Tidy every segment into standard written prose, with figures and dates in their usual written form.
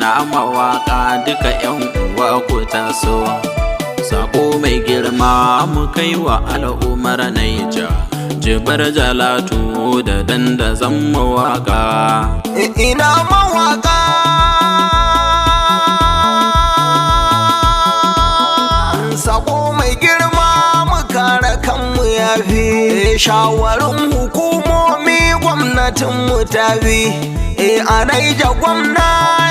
ina mawaka duka yan uwa ku taso. Sako mai girma mu kai wa al'ummar Naija, Jibar Jalatu da dandazon mawaka. Ina mawaka sako mai girma mu kare kanmu yafi shawarin hukumomi gwamnatin mu tabi. A Naija gwamna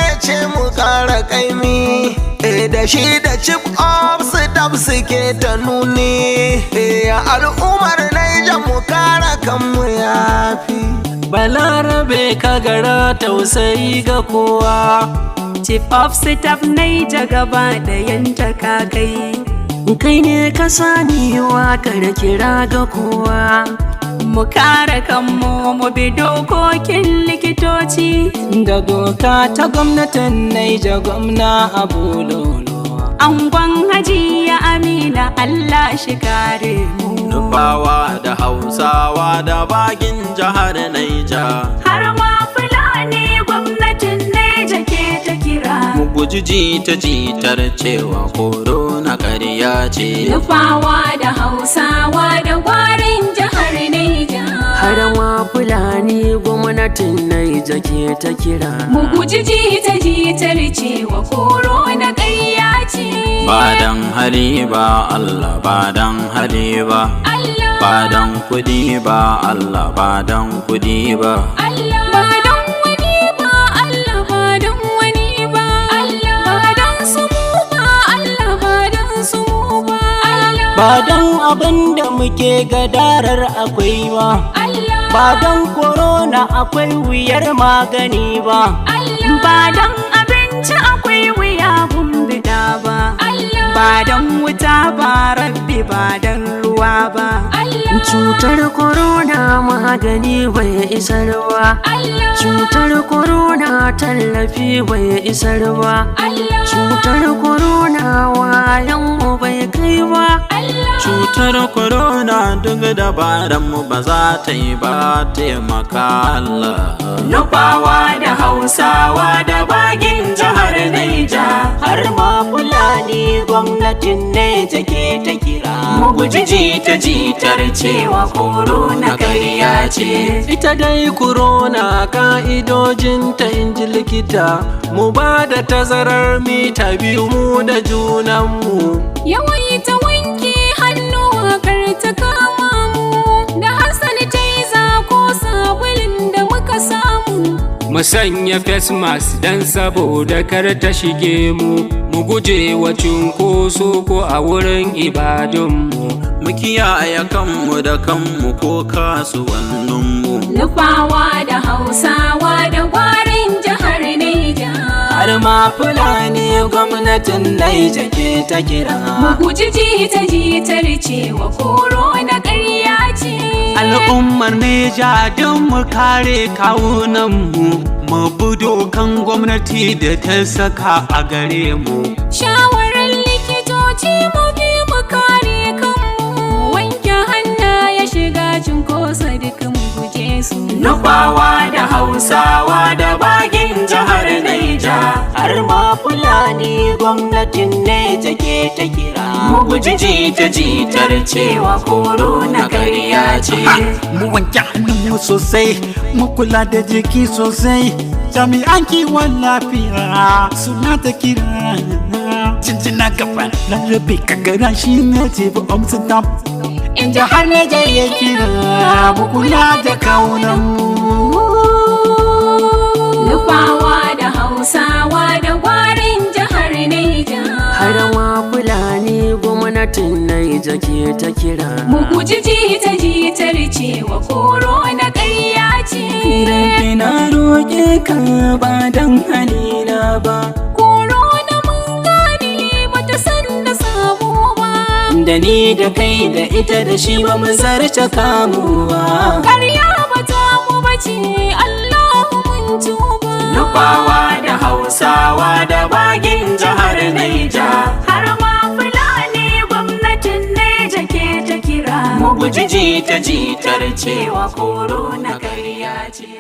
ya ce mu kare kaimi, da shi da chief of staff suke ta nuni. Al'ummar Naija mu kare kanmu yafi. Balarabe kagara tausayi ga kowa, Chief of Staff Naija gaba da yanta kakai. kai ne ka sani waƙar kira ga kowa. Mu kare kanmu mu bi dokokin likitoci Da doka ta gwamnatin Naija gwamna Abu Lolo. Angon Hajiya Amina Allah shi kare mu. Nufawa da Hausawa da bagin jihar Naija, Har ma Fulani gwamnatin Naija ke ta kira. mu guji jita-jitar cewa korona ƙarya ce. Nufawa da Hausawa da gwarin jihar Naija. Har ma Fulani gwamnatin Naija ke ta kira. Mu guji jita-jitar cewa korona ƙarya ce. Ba dan hali ba Allah, ba dan hali ba, Allah, ba dan kudi ba Allah, ba dan kudi ba. Allah, ba don wani ba Allah, ba don wani ba Allah, ba don su mu ba Allah, ba don su mu ba Allah, Ba don abin da muke gadarar akwai ba, Allah, ba don korona akwai wuyar magani ba. Allah, ba don abinci akwai wuya bumbida ba Allah, ba don wuta ba Rabbi, ba don ruwa ba Allah, Cutar korona magani bai isarwa. Allah, Cutar korona tallafi bai isarwa. Allah, Cutar korona wayan mu bai kai ba. Allah, Cutar korona duk dabaran mu ba za ta yi ba, taimaka Allah. Nufawa da Hausawa da bagin jihar Naija. Har ma Fulani gwamnatin Naija ke ta kira. Mu guji jita-jitar cewa korona ƙarya ce. Ita dai korona ka'idojinta in ji likita, mu ba da tazarar mita 2 mu da junanmu. Yawaita wanke hannuwa kar ta kama mu, da sanitizer ko sabulin da muka samu. Mu sanya face mask dan saboda kar ta shige mu guje wa cunkoso ko a wurin ibadunmu. Mu kiyaye kanmu da kanmu ko kasuwanninmu. Nufawa da Hausawa da gwarin jihar Naija. Har ma Fulani gwamnatin Naija ke ta kira. Mu guji jita-jitar cewa korona ƙarya ce. Al'ummar Naija don mu kare kawunanmu, mu bi dokan gwamnati da ta saka a gare mu. Shawarar likitoci mu bi mu kare kanmu, wanke hannaye shiga cunkoso duk mu guje su. Nufawa da Hausawa da bagin jihar Naija. Har ma Fulani gwamnatin Naija ke ta kira. Mu guji jita-jitar cewa korona ƙarya ce. Mu wanke hannunmu sosai, mu kula da jiki sosai. Jami'an kiwon lafiya suna ta kira. Jinjina gaba larabe kagara shi ne jibi omsidam. In jihar Naija ya kira, mu kula da kawunanmu. Nufawa da Hausawa da gwarin jihar Naija. Har ma Fulani gwamnatin Naija ke ta kira. Mu guji jita-jitar cewa korona ƙarya ce. Rabbi na roƙe ka ba don halina ba. Korona mun gane bata san da sabo ba. Da ni da kai da ita da shi ba mu zarce kamuwa. Ƙarya bata mu bace Allahu mun tuba. Nufawa da Hausawa da bagin jihar Naija. Har ma Fulani gwamnatin Naija ke ta kira. Mu guji jita-jitar cewa korona ƙarya ce.